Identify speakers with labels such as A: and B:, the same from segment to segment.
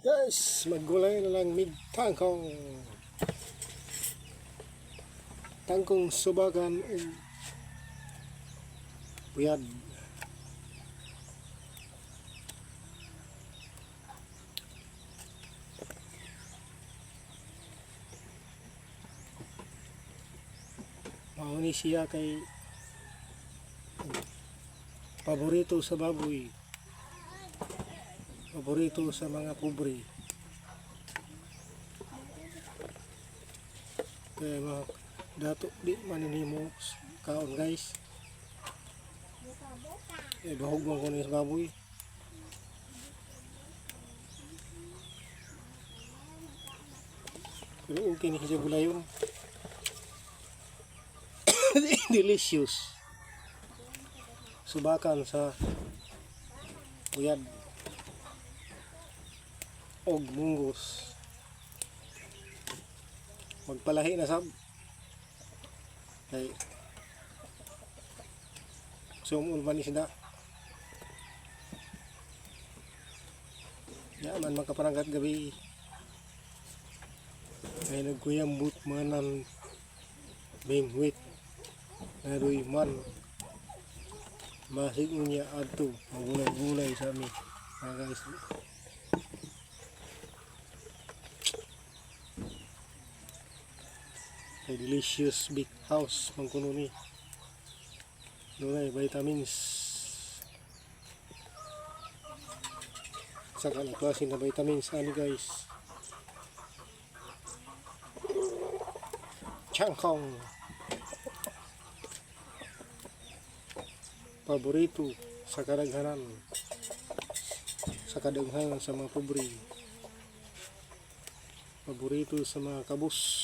A: Guys, maggulay na lang mid tangkong subakan buyad. Mauni siya kay paborito sa baboy, paborito sa mga pobre. Kaya mga dato di maninimo kaon guys. Bahog mo ko sa baboy. Pero okay ni siya gulayon. Delicious. Subakan sa buyad og munggos. Magpalahi na sab kay sumul man isda yaman makaparanggat gabi kay nagkuyambut manan bingwit naroy man masig niya adto magulay-gulay sa amin mga guys. A delicious big house mangkuno ni dunay vitamins sa kanang klase na vitamins ani guys. Changkong paborito sa kadaghanan sa mga pobre, paborito sa mga kabus.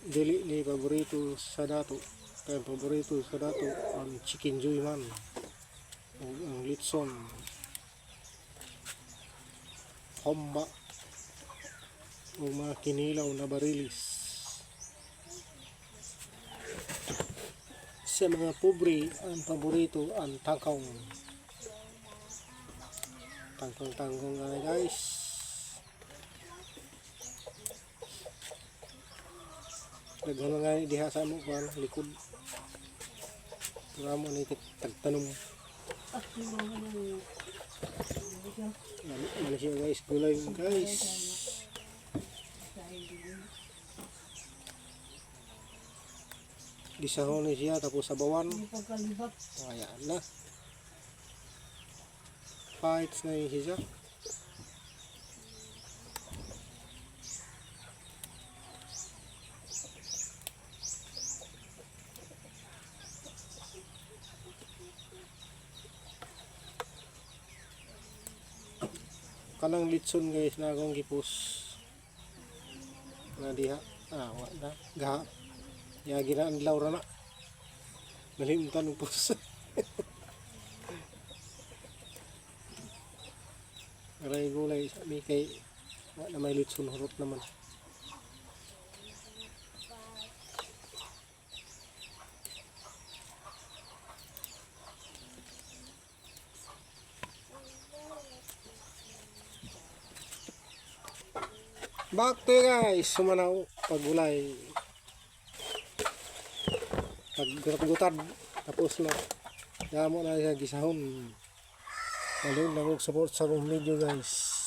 A: Dili ni paborito sa dato, kaya paborito sa dato ang chicken joy man o ang litson, homba o mga kinilaw na barilis. Sa mga pobre ang paborito ang tangkong guys. Nagano nga diha sa mo kuan likod. Wala mo ni tagtanom. Ano siya guys, gulay guys. Gisahon ni siya tapos sabawan. Ayan na. Fights na yung siya. Kanang litson guys na akong gipos na diha wala gaha ya ginaan laura na nalimtan ng pos. Aray gulay sabi kay wala may litson hurot naman. Back to guys, sumanaw paggulay paggutat tapos na damo na siya gisahon. Malun lang support sa akong video guys.